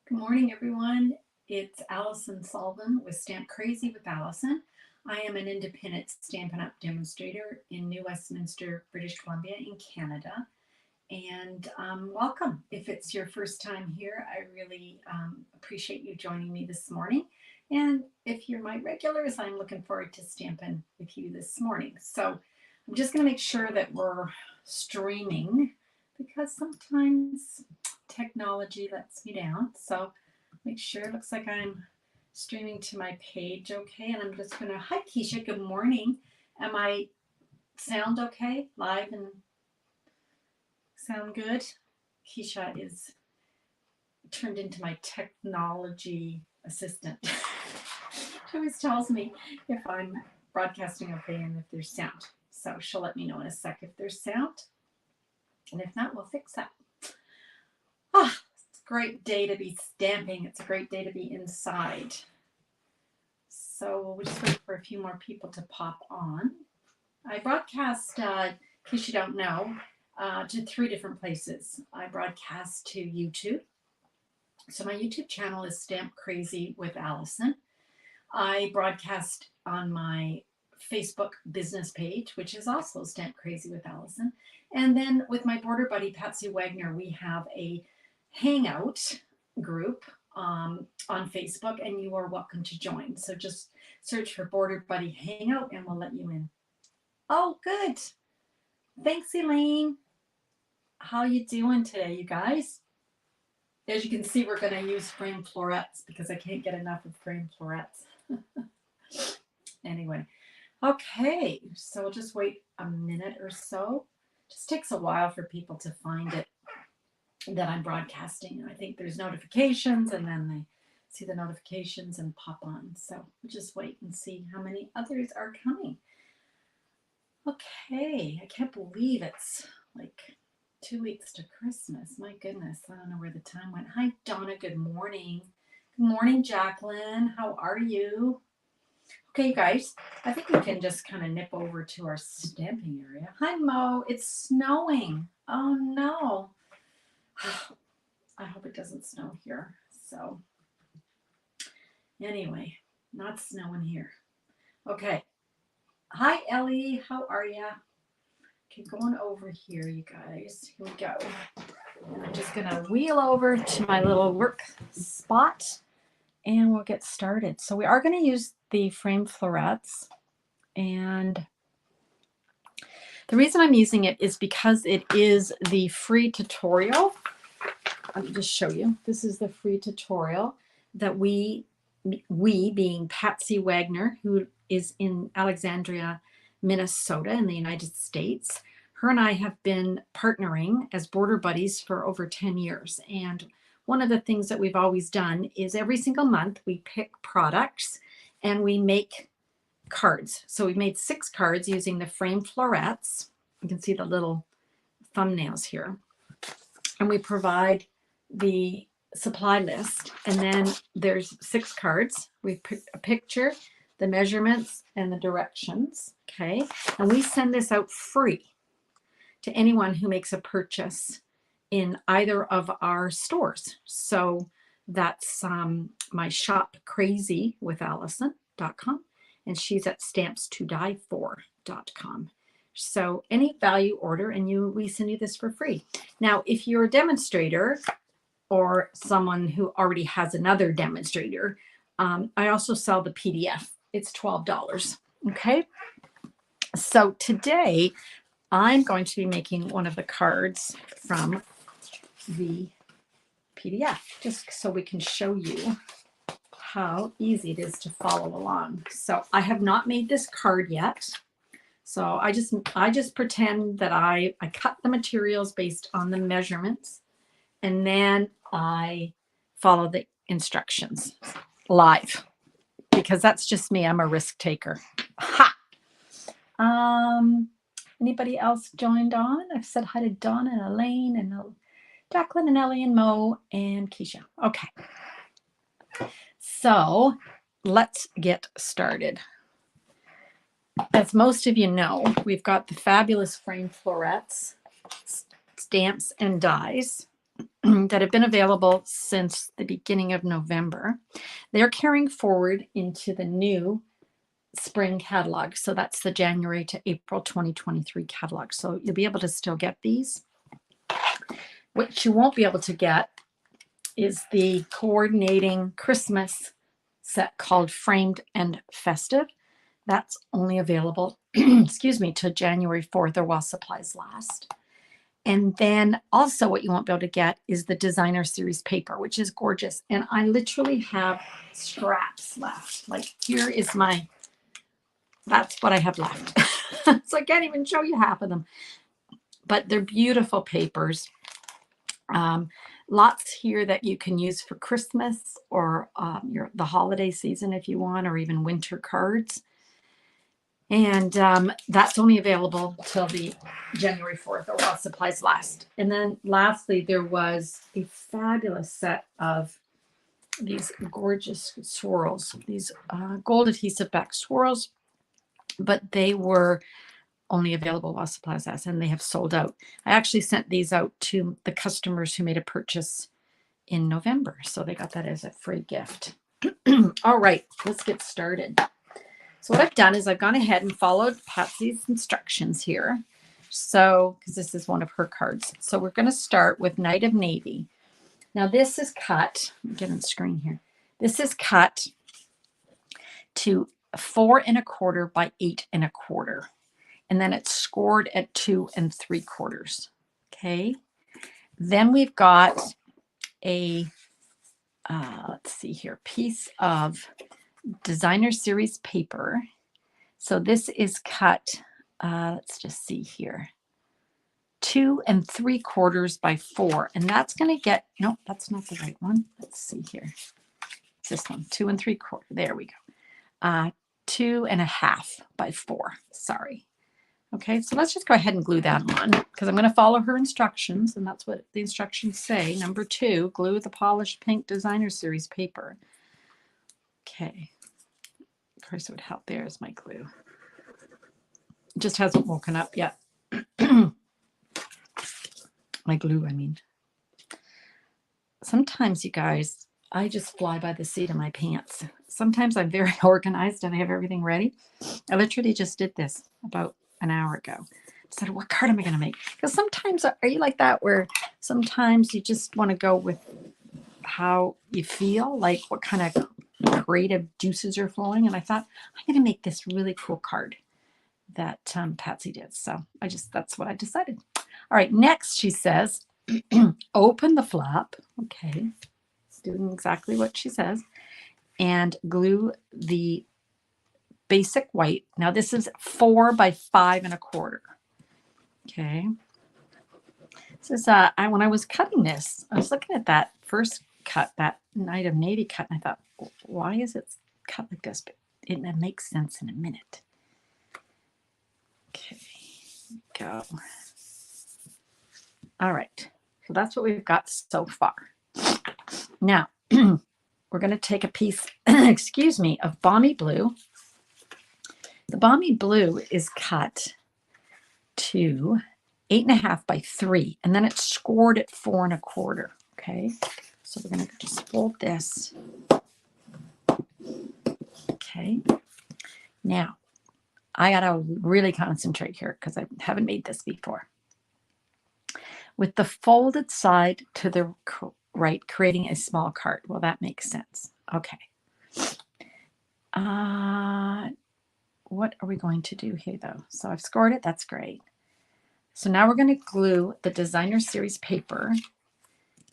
Good morning, everyone. It's Alison Sullivan with Stamp Crazy with Alison. I am an independent Stampin' Up! Demonstrator in New Westminster, British Columbia in Canada. And welcome. If it's your first time here, I really appreciate you joining me this morning. And if you're my regulars, I'm looking forward to stamping with you this morning. So I'm just going to make sure that we're streaming because sometimes technology lets me down. So make sure it looks like I'm streaming to my page okay. And I'm just going to, hi Keisha, good morning. Am I sound okay? Live and sound good? Keisha is turned into my technology assistant. She always tells me if I'm broadcasting okay and if there's sound. So she'll let me know in a sec if there's sound. And if not, we'll fix that. It's a great day to be stamping. It's a great day to be inside. So we'll just wait for a few more people to pop on. I broadcast, in case you don't know, to 3 different places. I broadcast to YouTube. So my YouTube channel is Stamp Crazy with Alison. I broadcast on my Facebook business page, which is also Stamp Crazy with Alison. And then with my border buddy, Patsy Waggoner, we have a hangout group on Facebook, and you are welcome to join. So just search for Border Buddy Hangout and we'll let you in. Oh, good. Thanks, Elaine. How you doing today, you guys? As you can see, we're going to use Framed Florets because I can't get enough of Framed Florets. Anyway, okay, so we'll just wait a minute or so. Just takes a while for people to find it that I'm broadcasting. I think there's notifications and then they see the notifications and pop on. So we'll just wait and see how many others are coming. Okay, I can't believe it's like 2 weeks to Christmas. My goodness, I don't know where the time went. Hi, Donna. Good morning. Good morning, Jacqueline. How are you? Okay, you guys, I think we can just kind of nip over to our stamping area. Hi, Mo. It's snowing. Oh, no. I hope it doesn't snow here. So anyway, not snowing here. Okay. Hi, Ellie. How are ya? Okay, going over here, you guys. Here we go. And I'm just going to wheel over to my little work spot and we'll get started. So we are going to use the Framed Florets, and the reason I'm using it is because it is the free tutorial. Let me just show you. This is the free tutorial that we being Patsy Waggoner, who is in Alexandria, Minnesota in the United States. Her and I have been partnering as border buddies for over 10 years. And one of the things that we've always done is every single month we pick products and we make cards. So we made 6 cards using the Framed Florets. You can see the little thumbnails here. And we provide the supply list. And then there's 6 cards. We put a picture, the measurements, and the directions. Okay. And we send this out free to anyone who makes a purchase in either of our stores. So that's my shop crazy with Alison.com, and she's at stamps2diefor.com. So any value order and we send you this for free. Now, if you're a demonstrator or someone who already has another demonstrator, I also sell the PDF. It's $12. Okay. So today I'm going to be making one of the cards from the PDF, just so we can show you how easy it is to follow along. So I have not made this card yet. So I just pretend that I cut the materials based on the measurements, and then I follow the instructions live, because that's just me. I'm a risk taker. Ha! Anybody else joined on? I've said hi to Dawn and Elaine and Jacqueline and Ellie and Mo and Keisha. Okay. So let's get started. As most of you know, we've got the fabulous Framed Florets stamps and dies. that have been available since the beginning of November. They're carrying forward into the new spring catalog. So that's the January to April 2023 catalog. So you'll be able to still get these. What you won't be able to get is the coordinating Christmas set called Framed and Festive. That's only available, excuse me, to January 4th or while supplies last. And then also what you won't be able to get is the designer series paper, which is gorgeous. And I literally have scraps left. Like here is my, that's what I have left. So I can't even show you half of them, but they're beautiful papers. Lots here that you can use for Christmas or the holiday season if you want, or even winter cards. And that's only available till the January 4th or while supplies last. And then lastly, there was a fabulous set of these gorgeous swirls, these gold adhesive back swirls, but they were only available while supplies last, and they have sold out. I actually sent these out to the customers who made a purchase in November, so they got that as a free gift. All right, let's get started. So what I've done is I've gone ahead and followed Patsy's instructions here. So, because this is one of her cards. So we're going to start with Night of Navy. Now this is cut, get on the screen here. This is cut to 4 1/4 by 8 1/4. And then it's scored at 2 3/4. Okay. Then we've got a, let's see here, piece of designer series paper. So this is cut, let's just see here, 2 3/4 by 4. And that's going to get, no, that's not the right one. Let's see here. It's this one, 2 3/4. There we go. 2 1/2 by 4. Sorry. Okay, so let's just go ahead and glue that on because I'm going to follow her instructions, and that's what the instructions say. Number 2, glue the polished pink designer series paper. Okay. Of course, it would help. There's my glue. It just hasn't woken up yet. My glue, I mean. Sometimes, you guys, I just fly by the seat of my pants. Sometimes I'm very organized and I have everything ready. I literally just did this about an hour ago. I said, what card am I going to make? Because sometimes, are you like that where sometimes you just want to go with how you feel, like what kind of creative juices are flowing? And I thought, I'm going to make this really cool card that Patsy did. So that's what I decided. All right, next she says, open the flap. Okay, doing exactly what she says. And glue the basic white. Now this is 4 by 5 1/4. Okay. This is when I was cutting this, I was looking at that first cut, that Night of Navy cut, and I thought, why is it cut like this? But it makes sense in a minute. Okay, go. All right, so that's what we've got so far. Now we're going to take a piece, excuse me, of Balmy Blue. The Balmy Blue is cut to 8 1/2 by 3, and then it's scored at 4 1/4. Okay, so we're going to just fold this. Okay, now I got to really concentrate here because I haven't made this before. With the folded side to the right, creating a small card. Well, that makes sense. Okay. What are we going to do here, though? So I've scored it. That's great. So now we're going to glue the designer series paper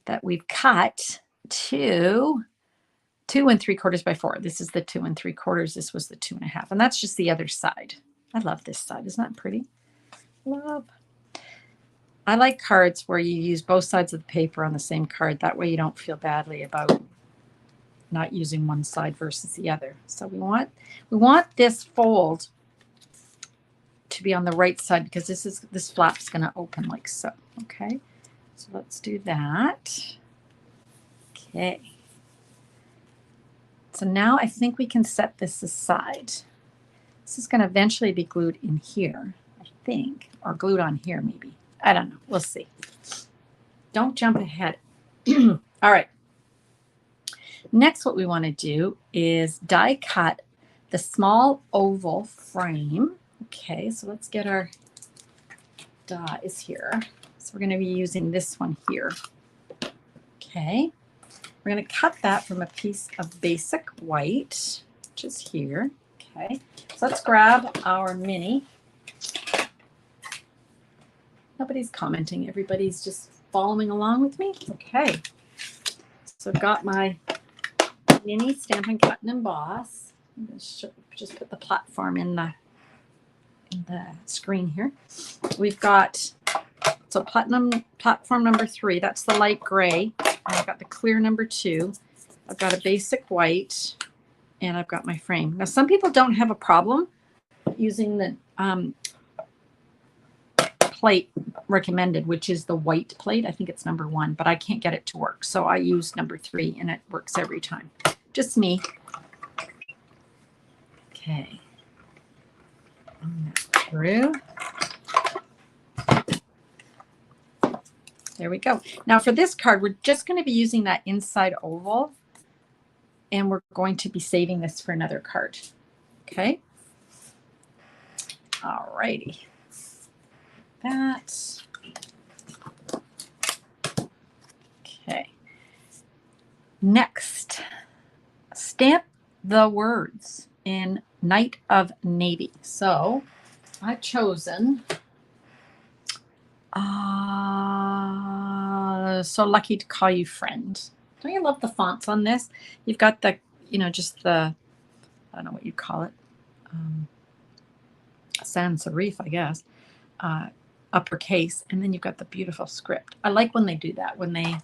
that we've cut to 2 3/4 by 4. This is the 2 3/4. This was the 2 1/2. And that's just the other side. I love this side. Isn't that pretty? Love. I like cards where you use both sides of the paper on the same card. That way you don't feel badly about not using one side versus the other. So we want this fold to be on the right side because this flap's going to open like so. Okay, so let's do that. Okay. So now I think we can set this aside. This is going to eventually be glued in here, I think, or glued on here maybe. I don't know. We'll see. Don't jump ahead. All right. Next, what we want to do is die cut the small oval frame. Okay, so let's get our dies here. So we're going to be using this one here. Okay, we're going to cut that from a piece of basic white, which is here. Okay, so let's grab our mini. Nobody's commenting. Everybody's just following along with me. Okay, so I've got my mini Stampin' Cut and Emboss. I'm going to just put the platform in the screen here. We've got, so platform number 3, that's the light gray. And I've got the clear number 2. I've got a basic white, and I've got my frame. Now, some people don't have a problem using the plate recommended, which is the white plate. I think it's number 1, but I can't get it to work. So I use number 3, and it works every time. Just me. Okay. Through. There we go. Now for this card, we're just going to be using that inside oval, and we're going to be saving this for another card. Okay. All righty. That. Okay. Next, stamp the words in Night of Navy. So I've chosen So Lucky to Call You Friend. Don't you love the fonts on this? You've got the, just the, I don't know what you call it, sans serif, I guess, uppercase, and then you've got the beautiful script. I like when they do that, when they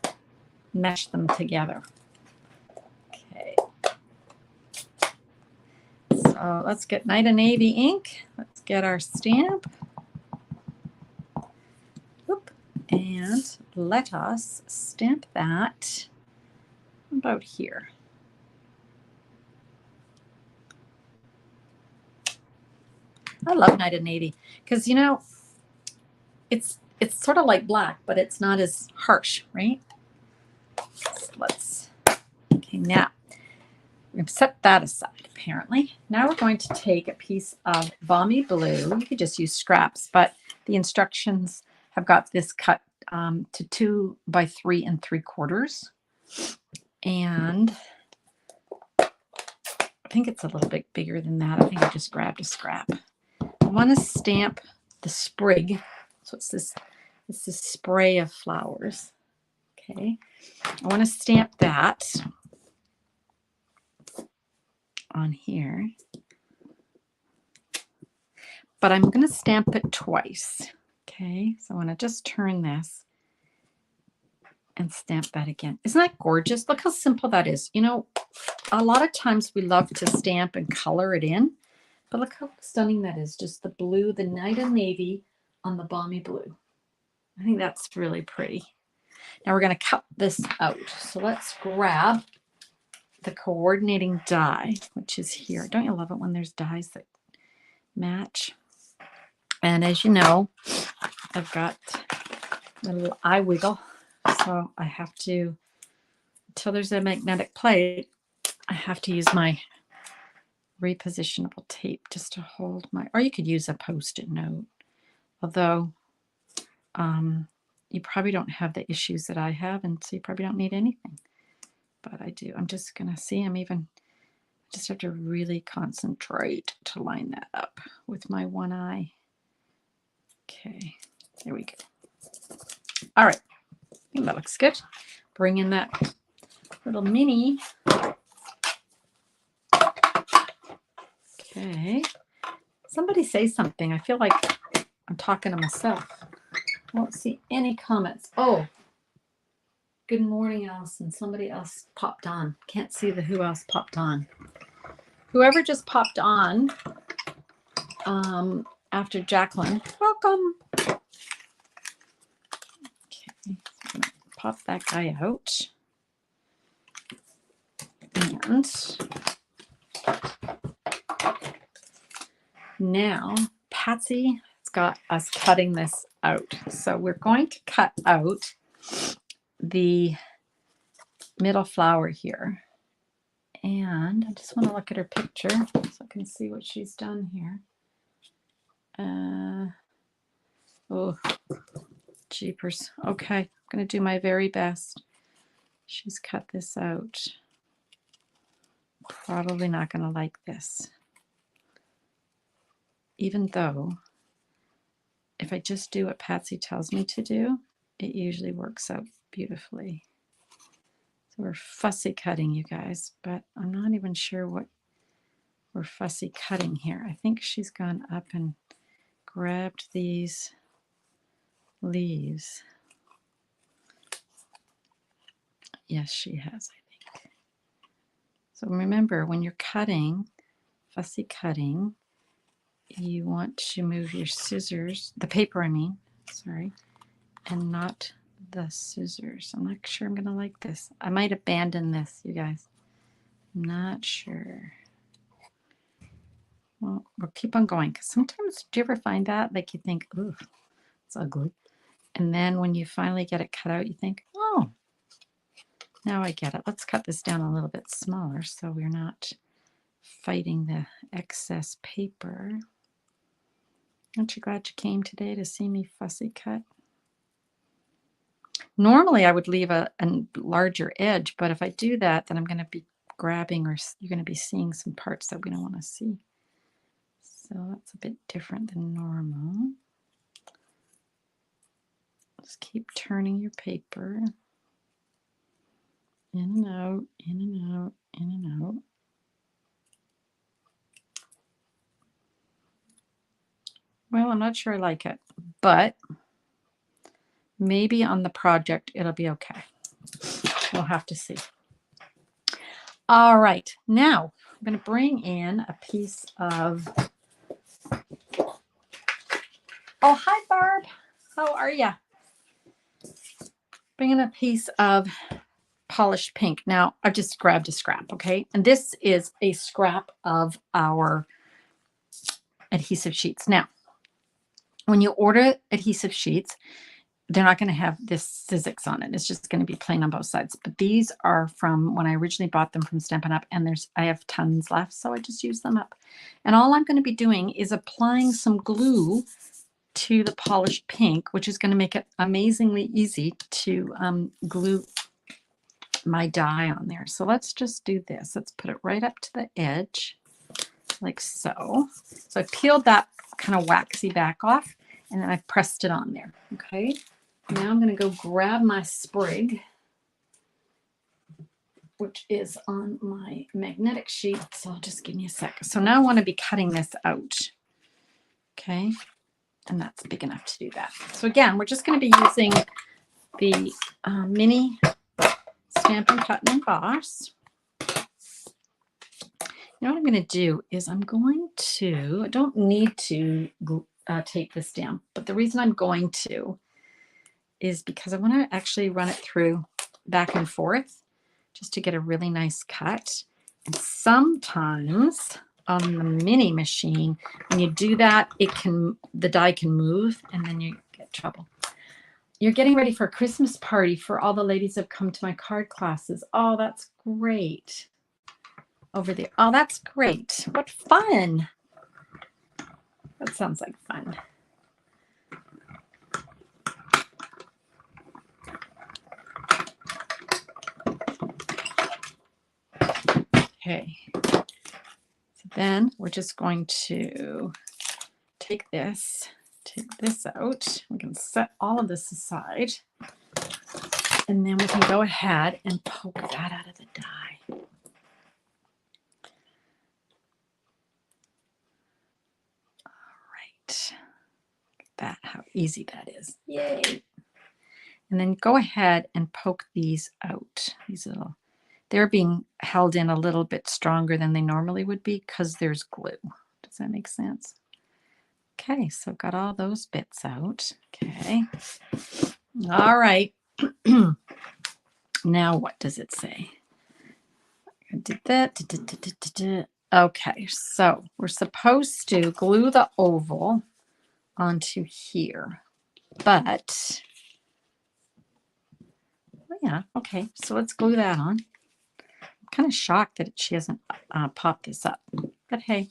mesh them together. Okay. So let's get Night of Navy ink. Let's get our stamp. Oop. And let us stamp that about here. I love Night of Navy because, it's sort of like black, but it's not as harsh, right? So let's, okay, now we're going to set that aside, apparently. Now we're going to take a piece of Balmy Blue. You could just use scraps, but the instructions have got this cut to 2 by 3 3/4. And I think it's a little bit bigger than that. I think I just grabbed a scrap. I want to stamp the sprig. So it's this spray of flowers. Okay. I want to stamp that on here. But I'm going to stamp it twice. Okay. So I want to just turn this and stamp that again. Isn't that gorgeous? Look how simple that is. A lot of times we love to stamp and color it in, but look how stunning that is. Just the blue, the Night of Navy on the Balmy Blue. I think that's really pretty. Now we're going to cut this out. So let's grab the coordinating die, which is here. Don't you love it when there's dies that match? And as you know, I've got a little eye wiggle. So I have to, until there's a magnetic plate, I have to use my repositionable tape just to hold my, or you could use a Post-it note. Although you probably don't have the issues that I have, and so you probably don't need anything. But I do. I'm just going to see, just have to really concentrate to line that up with my one eye. Okay, there we go. All right, I think that looks good. Bring in that little mini. Okay, somebody say something. I feel like I'm talking to myself. I don't see any comments. Oh, good morning, Alison. Somebody else popped on. Can't see who else popped on. Whoever just popped on after Jacqueline, welcome. Okay, pop that guy out. And now Patsy has got us cutting this out. So we're going to cut out the middle flower here. And I just want to look at her picture so I can see what she's done here. Oh, jeepers. Okay, I'm going to do my very best. She's cut this out. Probably not going to like this. Even though, if I just do what Patsy tells me to do, it usually works out beautifully. So we're fussy cutting, you guys, but I'm not even sure what we're fussy cutting here. I think she's gone up and grabbed these leaves. Yes, she has, I think. So remember, when you're cutting, fussy cutting, you want to move your scissors, the paper I mean, sorry, and not the scissors. I'm not sure I'm going to like this. I might abandon this, you guys. I'm not sure. Well, we'll keep on going, because sometimes, do you ever find that? Like you think, ooh, it's ugly. And then when you finally get it cut out, you think, oh, now I get it. Let's cut this down a little bit smaller so we're not fighting the excess paper. Aren't you glad you came today to see me fussy cut? Normally I would leave a larger edge, but if I do that, then I'm going to be grabbing, or you're going to be seeing some parts that we don't want to see. So that's a bit different than normal. Just keep turning your paper. In and out, in and out, in and out. Well, I'm not sure I like it, but maybe on the project it'll be okay. We'll have to see. All right, now I'm going to bring in a piece of... Oh, hi, Barb. How are you? Bring in a piece of polished pink. Now, I've just grabbed a scrap, okay? And this is a scrap of our adhesive sheets. Now, when you order adhesive sheets, they're not going to have this Sizzix on it. It's just going to be plain on both sides. But these are from when I originally bought them from Stampin' Up, and I have tons left, so I just use them up. And all I'm going to be doing is applying some glue to the polished pink, which is going to make it amazingly easy to glue my die on there. So let's just do this. Let's put it right up to the edge, like so. So I peeled that kind of waxy back off, and then I pressed it on there. Okay. Now I'm going to go grab my sprig, which is on my magnetic sheet. So I'll just give me a sec. So now I want to be cutting this out. Okay. And that's big enough to do that. So again, we're just going to be using the mini Stampin' Cut and Emboss. You know what I'm going to do is I don't need to tape this down, but the reason I'm going to is because I want to actually run it through back and forth just to get a really nice cut. And sometimes on the mini machine, when you do that, the die can move, and then you get trouble. You're getting ready for a Christmas party for all the ladies that have come to my card classes. Oh, that's great. Over there. Oh, that's great. What fun. That sounds like fun. Okay. So then we're just going to take this out. We can set all of this aside. And then we can go ahead and poke that out of the die. That how easy that is. Yay. And then go ahead and poke these out. They're being held in a little bit stronger than they normally would be because there's glue. Does that make sense? Okay, so got all those bits out. Okay. All right. Now what does it say? I did that. Okay, so we're supposed to glue the oval onto here, but Oh yeah, okay, so let's glue that on. I'm kind of shocked that she hasn't popped this up, but hey,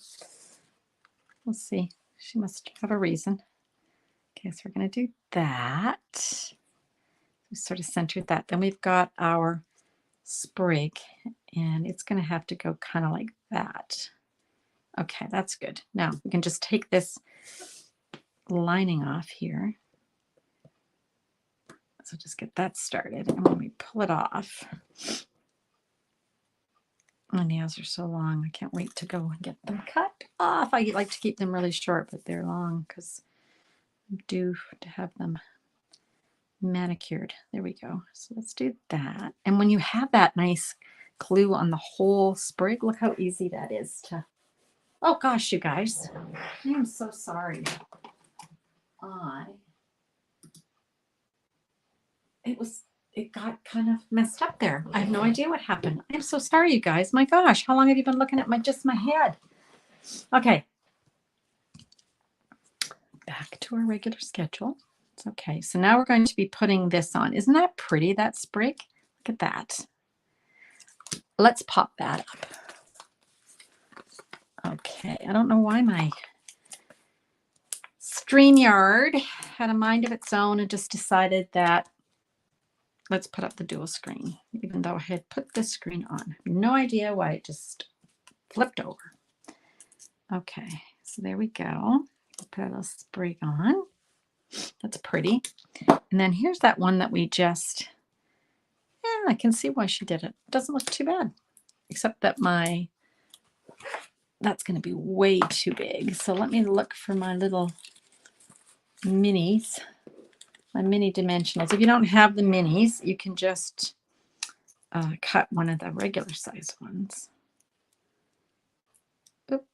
we'll see. She must have a reason. Okay, so we're going to do that. We sort of centered that. Then we've got our sprig, and it's going to have to go kind of like that. Okay, that's good. Now we can just take this lining off here. So just get that started. And when we pull it off, my nails are so long, I can't wait to go and get them cut off. I like to keep them really short, but they're long because I'm due to have them manicured. There we go. So let's do that. And when you have that nice glue on the whole sprig, look how easy that is to... Oh gosh, you guys, I am so sorry. It got kind of messed up there. I have no idea what happened. I'm so sorry, you guys. My gosh, how long have you been looking at just my head? Okay. Back to our regular schedule. It's okay. So now we're going to be putting this on. Isn't that pretty, that sprig? Look at that. Let's pop that up. Okay. I don't know why my StreamYard had a mind of its own and just decided that let's put up the dual screen, even though I had put this screen on. No idea why it just flipped over. Okay, so there we go. Put a little sprig on. That's pretty. And then here's that one that we just, I can see why she did it. It doesn't look too bad, except that that's going to be way too big. So let me look for my little minis. My mini dimensionals. If you don't have the minis, you can just cut one of the regular size ones. Oop.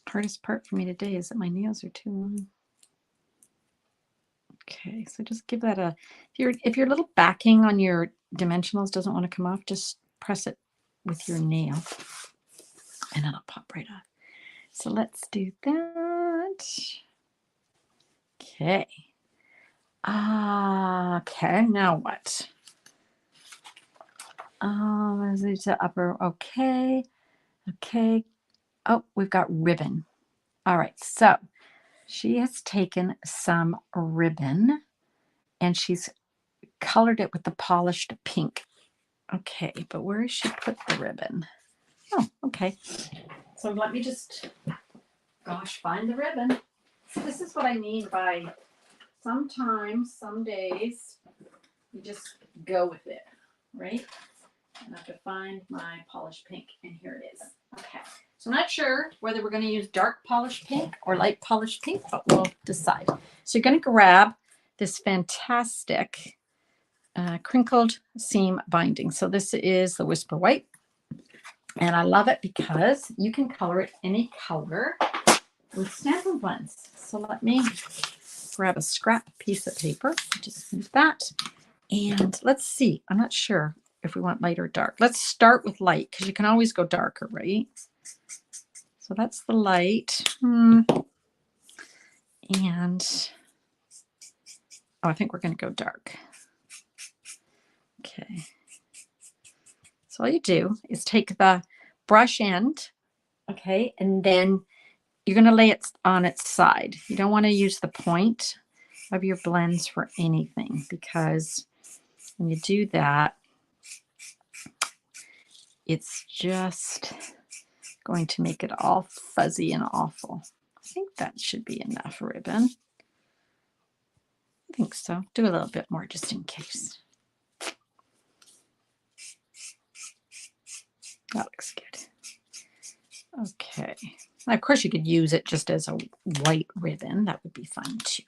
Hardest part for me today is that my nails are too long. Okay, so just give that a, if your little backing on your dimensionals doesn't want to come off, just press it with your nail and it'll pop right off. So let's do that. Okay. Okay, now what? There's the upper, okay. Okay. Oh, we've got ribbon. All right, so she has taken some ribbon and she's colored it with the polished pink. Okay, but where has she put the ribbon? Oh, okay. So let me just, find the ribbon. This is what I mean by sometimes, some days, you just go with it, right? And I have to find my polished pink, and here it is. Okay, so I'm not sure whether we're going to use dark polished pink or light polished pink, but we'll decide. So you're going to grab this fantastic crinkled seam binding. So this is the Whisper White, and I love it because you can color it any color with Stampin' Blends. So let me grab a scrap piece of paper, just move that, and let's see. I'm not sure if we want light or dark. Let's start with light because you can always go darker, right? So that's the light. And I think we're going to go dark. Okay. So all you do is take the brush end, okay, and then you're going to lay it on its side. You don't want to use the point of your blends for anything because when you do that, it's just going to make it all fuzzy and awful. I think that should be enough ribbon. I think so. Do a little bit more just in case. That looks good. Okay. Of course, you could use it just as a white ribbon. That would be fine too.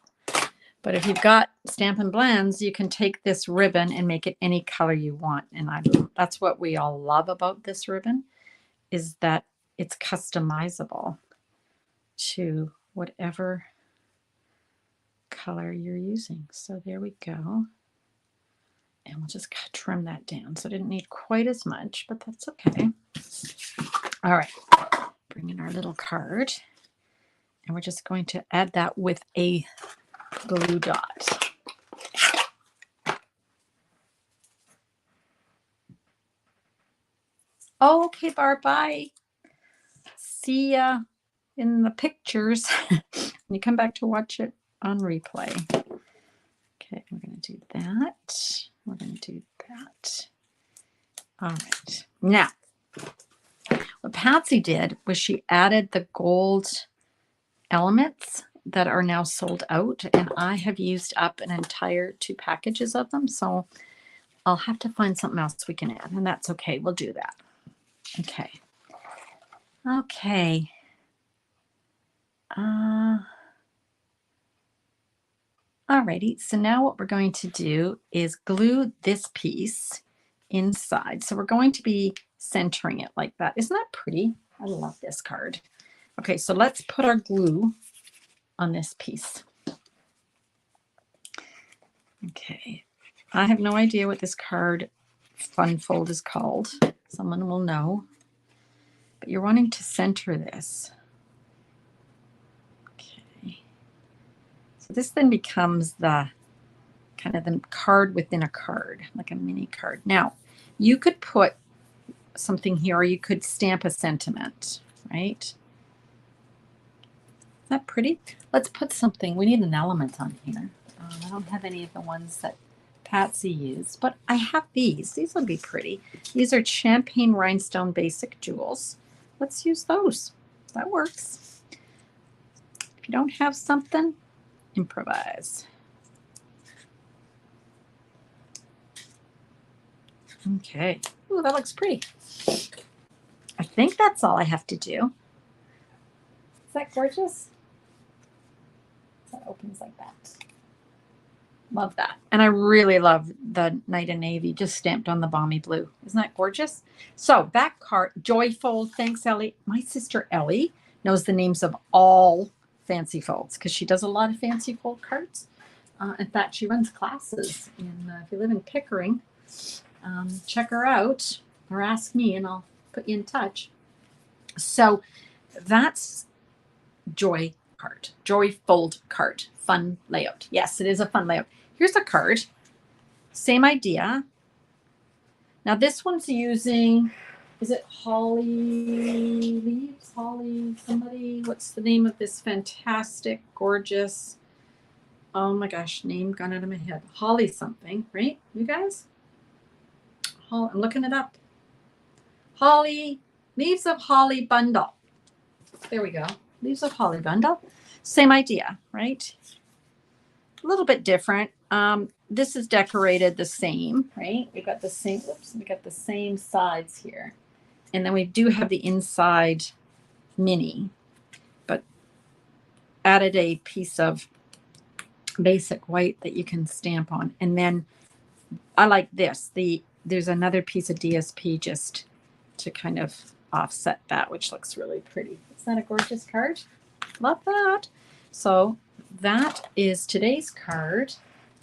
But if you've got Stampin' Blends, you can take this ribbon and make it any color you want. And that's what we all love about this ribbon, is that it's customizable to whatever color you're using. So there we go. And we'll just trim that down. So I didn't need quite as much, but that's okay. All right, bring in our little card. And we're just going to add that with a glue dot. Oh, okay, Barb, bye. See ya in the pictures when you come back to watch it on replay. Okay, we're going to do that. We're going to do that. All right. Now, what Patsy did was she added the gold elements that are now sold out, and I have used up an entire 2 packages of them, so I'll have to find something else we can add, and that's okay. We'll do that. Okay. Okay. Alrighty, so now what we're going to do is glue this piece inside. So we're going to be centering it like that. Isn't that pretty? I love this card. Okay, so let's put our glue on this piece. Okay, I have no idea what this card fun fold is called. Someone will know. But you're wanting to center this. Okay. So this then becomes the kind of the card within a card, like a mini card. Now, you could put something here, or you could stamp a sentiment, right? Is that pretty? Let's put something. We need an element on here. I don't have any of the ones that Patsy used, but I have these. These would be pretty. These are champagne rhinestone basic jewels. Let's use those. That works. If you don't have something, improvise. Okay. Ooh, that looks pretty. I think that's all I have to do. Is that gorgeous? That opens like that. Love that. And I really love the Night and Navy just stamped on the balmy blue. Isn't that gorgeous? So that card, Joyfold, thanks, Ellie. My sister Ellie knows the names of all fancy folds because she does a lot of fancy fold cards. In fact, she runs classes. If you live in Pickering, check her out or ask me and I'll put you in touch. So that's Joy card, Joy Fold card, fun layout. Yes, it is a fun layout. Here's a card, same idea. Now this one's using, is it holly leaves? Holly somebody? What's the name of this fantastic, gorgeous, oh my gosh, name gone out of my head. Holly something, right? You guys? I'm looking it up. Holly, Leaves of Holly Bundle. There we go. Leaves of Holly Bundle. Same idea, right? A little bit different. This is decorated the same, right? We got the same, oops, we got the same sides here. And then we do have the inside mini, but added a piece of basic white that you can stamp on. And then I like this. There's another piece of DSP just to kind of offset that, which looks really pretty. Isn't that a gorgeous card? Love that. So that is today's card.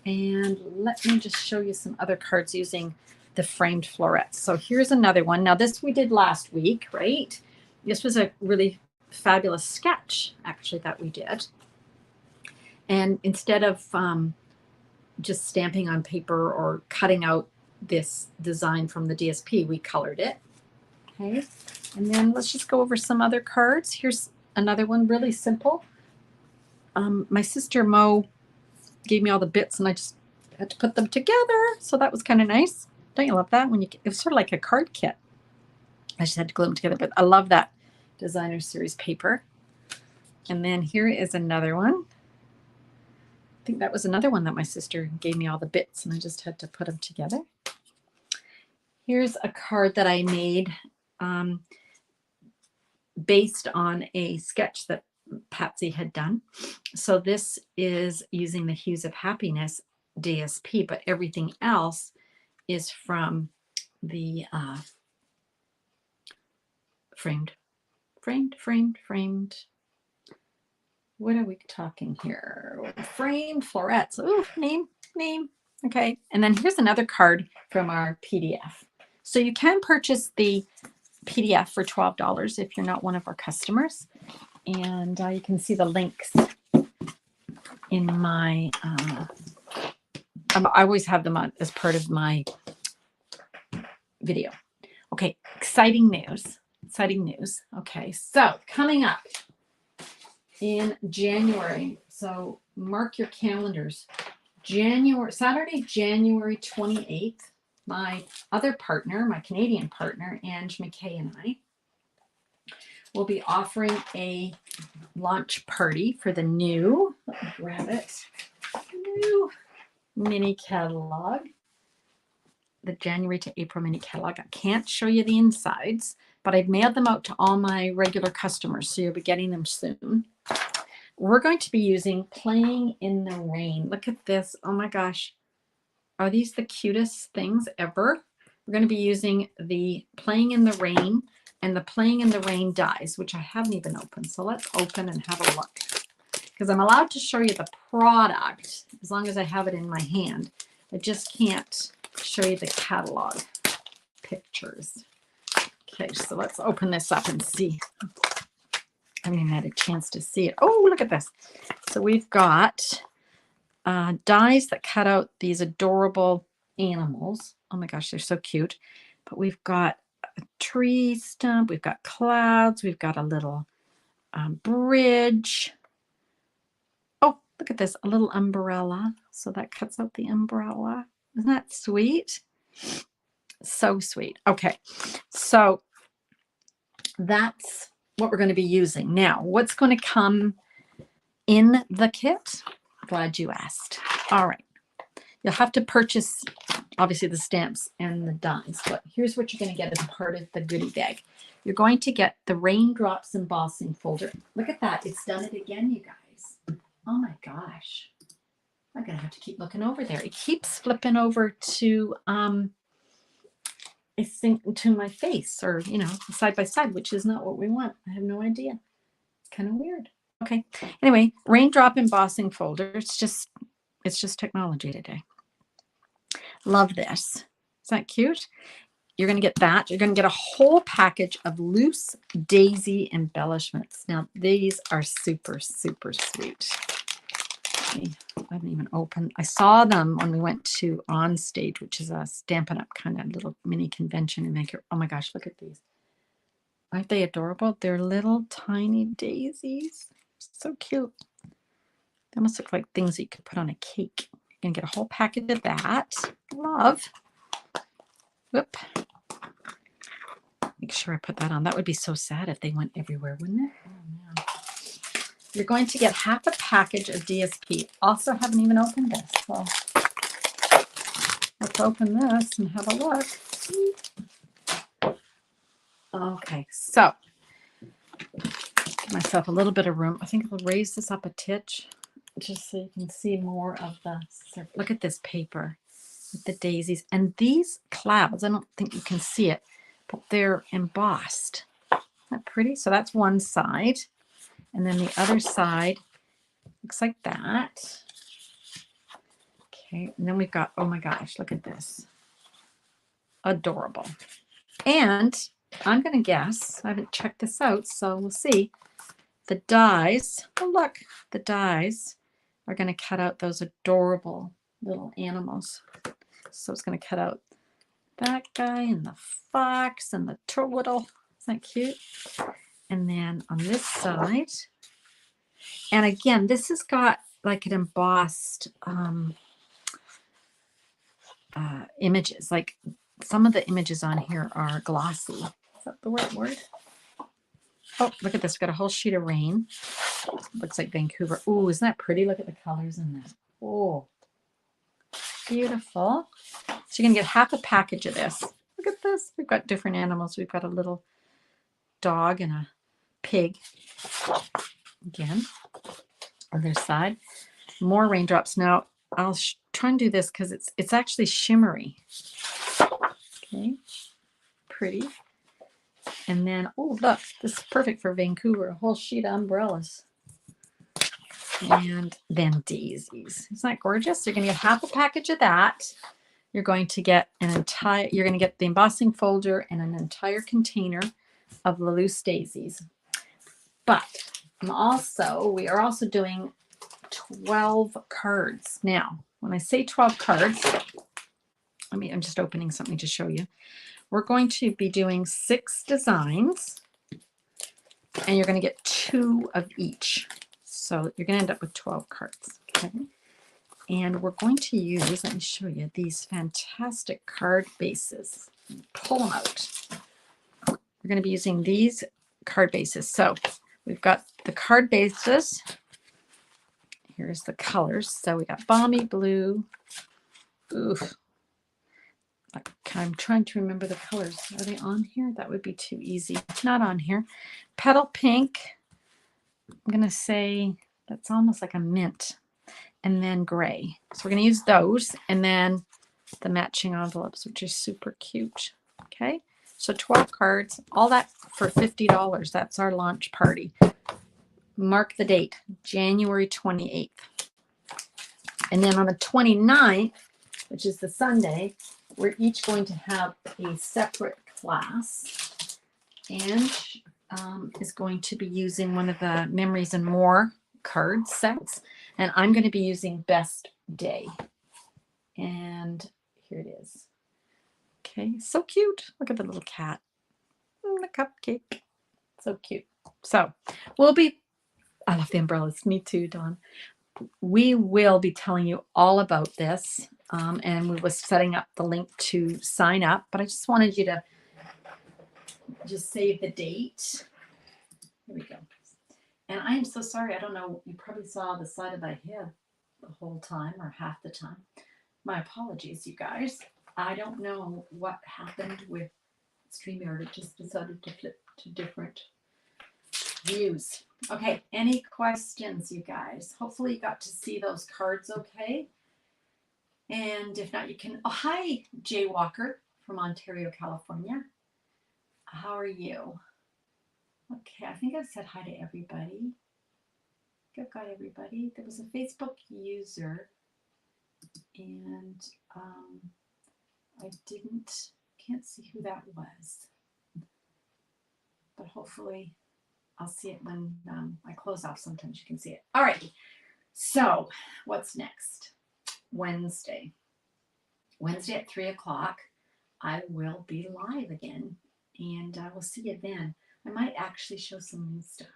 And let me just show you some other cards using the framed florets. So here's another one. Now this we did last week, right? This was a really fabulous sketch, actually, that we did. And instead of just stamping on paper or cutting out this design from the DSP, we colored it. Okay. And then let's just go over some other cards. Here's another one, really simple. My sister Mo gave me all the bits and I just had to put them together. So that was kind of nice. Don't you love that? It was sort of like a card kit. I just had to glue them together, but I love that designer series paper. And then here is another one. I think that was another one that my sister gave me all the bits and I just had to put them together. Here's a card that I made based on a sketch that Patsy had done. So this is using the Hues of Happiness DSP, but everything else is from the framed. What are we talking here? Framed Florets. Ooh, name. Okay. And then here's another card from our PDF. So you can purchase the PDF for $12 if you're not one of our customers. And you can see the links in my, I always have them on as part of my video. Okay, exciting news. Exciting news. Okay, so coming up in January. So mark your calendars. Saturday, January 28th, my other partner, my Canadian partner, Ange McKay, and I will be offering a launch party for the new, let me grab it, new mini catalog. The January to April mini catalog. I can't show you the insides, but I've mailed them out to all my regular customers, so you'll be getting them soon. We're going to be using Playing in the Rain. Look at this. Oh my gosh. Are these the cutest things ever? We're going to be using the Playing in the Rain and the Playing in the Rain dies, which I haven't even opened. So let's open and have a look. Because I'm allowed to show you the product as long as I have it in my hand. I just can't show you the catalog pictures. Okay, so let's open this up and see. I haven't even had a chance to see it. Oh, look at this. So we've got dies that cut out these adorable animals. Oh my gosh, they're so cute. But we've got a tree stump. We've got clouds. We've got a little bridge. Oh, look at this, a little umbrella. So that cuts out the umbrella. Isn't that sweet? So sweet. Okay, so that's what we're going to be using. Now, what's going to come in the kit? Glad you asked. All right. You'll have to purchase, obviously, the stamps and the dies, but here's what you're going to get as part of the goodie bag. You're going to get the Raindrops embossing folder. Look at that. It's done it again, you guys. Oh my gosh. I'm going to have to keep looking over there. It keeps flipping over to to my face, or side by side, which is not what we want. I have no idea. It's kind of weird. Okay. Anyway, Raindrop embossing folder. It's just technology today. Love this. Is that cute? You're going to get that. You're going to get a whole package of loose daisy embellishments. Now, these are super, super sweet. I haven't even opened. I saw them when we went to On Stage, which is a Stampin' Up kind of little mini convention in Vancouver. Oh my gosh, look at these. Aren't they adorable? They're little tiny daisies. So cute. They almost look like things that you could put on a cake. You're going to get a whole packet of that. Love. Whoop. Make sure I put that on. That would be so sad if they went everywhere, wouldn't it? Oh, man. You're going to get half a package of DSP. Also haven't even opened this. So let's open this and have a look. Okay, so give myself a little bit of room. I think I'll raise this up a titch just so you can see more of the, look at this paper with the daisies. And these clouds, I don't think you can see it, but they're embossed. Isn't that pretty? So that's one side. And then the other side looks like that. Okay, and then we've got, oh my gosh, look at this. Adorable. And I'm going to guess, I haven't checked this out, so we'll see. The dies, oh look, the dies are going to cut out those adorable little animals. So it's going to cut out that guy and the fox and the turtle. Isn't that cute? And then on this side, and again, this has got like an embossed images. Like some of the images on here are glossy. Is that the right word? Oh, look at this. We've got a whole sheet of rain. Looks like Vancouver. Oh, isn't that pretty? Look at the colors in that. Oh, beautiful. So you're going to get half a package of this. Look at this. We've got different animals. We've got a little dog and a pig. Again, other side. More raindrops. Now, I'll try and do this because it's actually shimmery. Okay, pretty. And then, oh, look, this is perfect for Vancouver. A whole sheet of umbrellas. And then daisies. Isn't that gorgeous? You're going to get half a package of that. You're going to get you're going to get the embossing folder and an entire container of the loose daisies. But we are also doing 12 cards. Now, when I say 12 cards, I'm just opening something to show you. we're going to be doing 6 designs, and you're going to get 2 of each. So you're going to end up with 12 cards. Okay. And we're going to use, let me show you, these fantastic card bases. Pull them out. We're going to be using these card bases. So we've got the card bases. Here's the colors. So we got balmy blue. Oof. I'm trying to remember the colors. Are they on here? That would be too easy. Not on here. Petal pink. I'm going to say that's almost like a mint. And then gray. So we're going to use those. And then the matching envelopes, which is super cute. Okay. So 12 cards. All that for $50. That's our launch party. Mark the date. January 28th. And then on the 29th, which is the Sunday, we're each going to have a separate class, and is going to be using one of the Memories and More card sets, and I'm going to be using Best Day. And here it is. Okay, so cute. Look at the little cat. The cupcake. So cute. So we'll be, I love the umbrellas. Me too, Dawn. We will be telling you all about this, and we was setting up the link to sign up, but I just wanted you to just save the date. Here we go. And I am so sorry. I don't know. You probably saw the side of my head the whole time or half the time. My apologies, you guys. I don't know what happened with StreamYard. It just decided to flip to different views. Okay, any questions, you guys? Hopefully you got to see those cards okay. And if not, you can, oh, hi, Jay Walker from Ontario, California. How are you? Okay, I think I've said hi to everybody. I think I've got everybody. There was a Facebook user, and I can't see who that was. But hopefully I'll see it when I close off. Sometimes you can see it. All right. So what's next? Wednesday at 3 o'clock, I will be live again, and I will see you then. I might actually show some new stuff.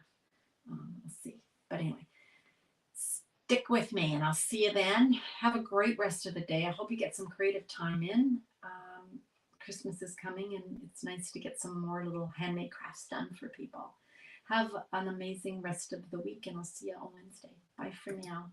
We'll see. But anyway, stick with me, and I'll see you then. Have a great rest of the day. I hope you get some creative time in. Christmas is coming, and it's nice to get some more little handmade crafts done for people. Have an amazing rest of the week, and I'll see you on Wednesday. Bye for now.